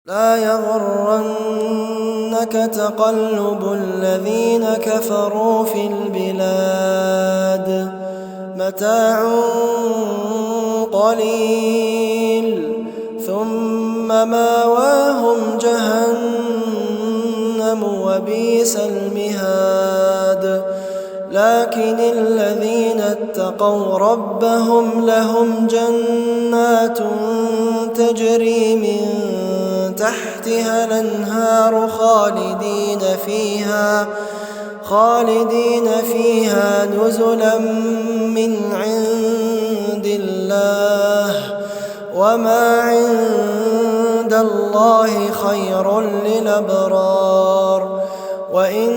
لا يغرنك تقلب الذين كفروا في البلاد متاع قليل ثم ماواهم جهنم وبئس المهاد لكن الذين اتقوا ربهم لهم جنات تجري من تحتها الأنهار خالدين فيها نزلا من عند الله وما عند الله خير للأبرار وإن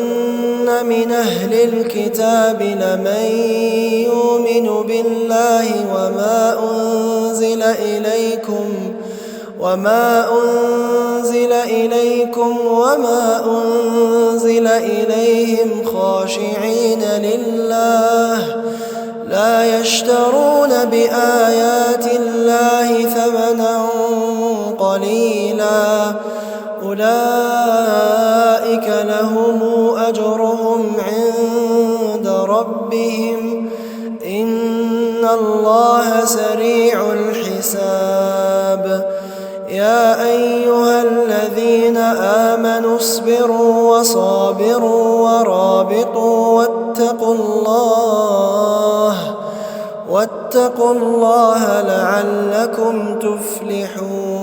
من أهل الكتاب لمن يؤمن بالله وما أنزل إليكم وما أنزل إليهم خاشعين لله لا يشترون بآيات الله ثمنا قليلا أولئك لهم أجرهم عند ربهم إن الله سريع الحساب يا أيها الذين آمنوا اصبروا وصابروا ورابطوا واتقوا الله لعلكم تفلحون